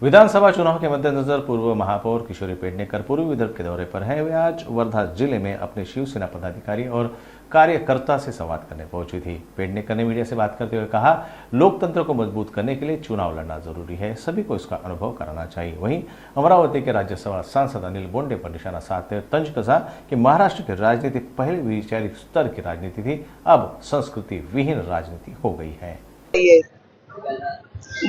विधानसभा चुनाव के मद्देनजर पूर्व महापौर किशोरी पेडनेकर पूर्वी विदर्भ के दौरे पर हैं। वे आज वर्धा जिले में अपने शिवसेना पदाधिकारी और कार्यकर्ता से संवाद करने पहुंची थी। पेडनेकर ने मीडिया से बात करते हुए कहा, लोकतंत्र को मजबूत करने के लिए चुनाव लड़ना जरूरी है, सभी को इसका अनुभव कराना चाहिए। वहीं अमरावती के राज्यसभा सांसद अनिल बोंडे पर निशाना साधते हुए तंज कसा कि महाराष्ट्र की राजनीति पहले वैचारिक स्तर की राजनीति थी, अब संस्कृति विहीन राजनीति हो गई है।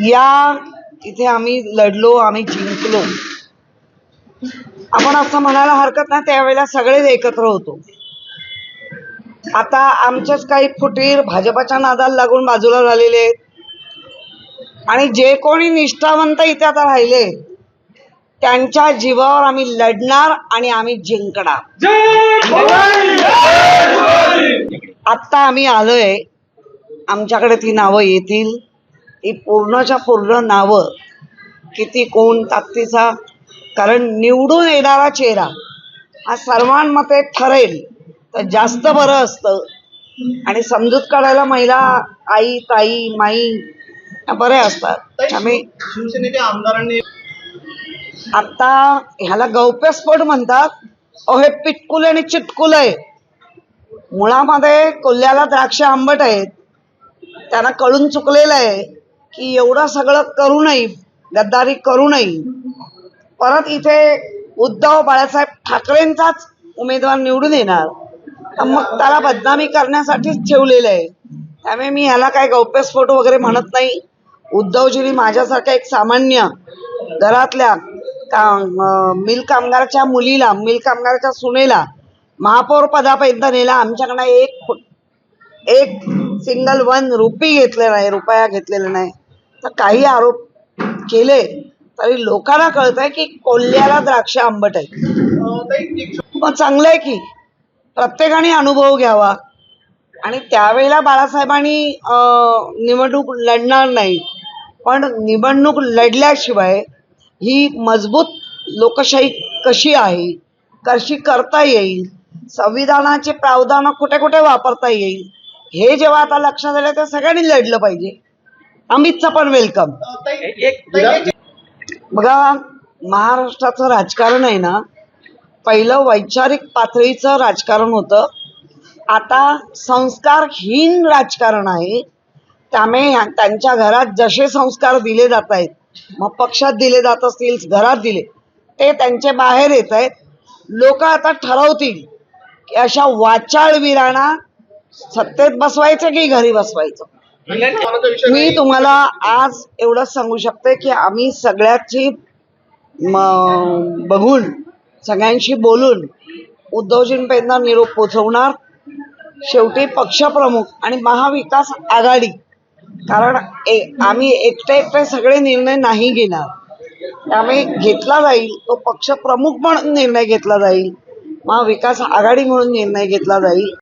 या इथे आम्ही लढलो, आम्ही जिंकलो, आपण असं म्हणायला हरकत नाही। त्यावेळेला सगळेच एकत्र होतो। आता आमच्याच काही फुटीर भाजपच्या नादाला लागून बाजूला झालेले आहेत आणि जे कोणी निष्ठावंत इथे आता राहिले त्यांच्या जीवावर आम्ही लढणार आणि आम्ही जिंकणार। आता आम्ही आलोय, आमच्याकडे ती नावं येतील, ही पूर्णच्या पूर्ण नावं, किती कोण ताकदीचा, कारण निवडून येणारा चेहरा हा सर्वांमध्ये ठरेल तर जास्त बरं असतं। आणि समजूत काढायला महिला, आई, ताई, माई बरे असतात। आम्ही शिवसेनेच्या आमदारांनी आता ह्याला गौप्यस्फोट म्हणतात। हे पिटकुल आणि चिटकुल आहे। मुळामध्ये कोल्ह्याला द्राक्ष आंबट आहेत, त्यांना कळून चुकलेलं आहे की एवढं सगळं करूनही, गद्दारी करूनही परत इथे उद्धव बाळासाहेब ठाकरेंचाच उमेदवार निवडून येणार, तर मग त्याला बदनामी करण्यासाठीच ठेवलेलं आहे। त्यामुळे मी ह्याला काय गौप्यस्फोट वगैरे म्हणत नाही। उद्धवजींनी माझ्यासारख्या एक सामान्य घरातल्या मिल कामगाराच्या मुलीला, मिल कामगाराच्या सुनेला महापौर पदापर्यंत नेला। आमच्याकडनं एक सिंगल वन रुपी घेतले नाही, रुपया घेतलेला नाही। तर काही आरोप केले तरी लोकांना कळतंय की कोल्ह्याला द्राक्ष आंबट आहे। मग चांगलं आहे की प्रत्येकाने अनुभव घ्यावा। आणि त्यावेळेला बाळासाहेबांनी निवडणूक लढणार नाही, पण निवडणूक लढल्याशिवाय ही मजबूत लोकशाही कशी आहे, कशी करता येईल, संविधानाचे प्रावधान कुठे कुठे वापरता येईल, हे जेव्हा आता लक्षात आलं तर सगळ्यांनी लढलं पाहिजे। अमितचं पण वेलकम। बघा, महाराष्ट्राचं राजकारण आहे ना, पहिलं वैचारिक पातळीचं राजकारण होतं, आता संस्कारहीन राजकारण आहे। त्यामुळे त्यांच्या घरात जसे संस्कार दिले जात आहेत, मग पक्षात दिले जात असतील, घरात दिले, ते त्यांचे बाहेर येत आहेत। लोक आता ठरवतील की अशा वाचाळवीरांना सत्तेत बसवायचं की घरी बसवायचं। मी तुम्हाला आज एवढंच सांगू शकते की आम्ही सगळ्याची बघून, सगळ्यांशी बोलून उद्धवजींपर्यंत निरोप पोचवणार। शेवटी पक्षप्रमुख आणि महाविकास आघाडी, कारण आम्ही एकटे सगळे निर्णय नाही घेणार, त्यामुळे घेतला जाईल तो पक्षप्रमुख म्हणून निर्णय घेतला जाईल, महाविकास आघाडी म्हणून निर्णय घेतला जाईल।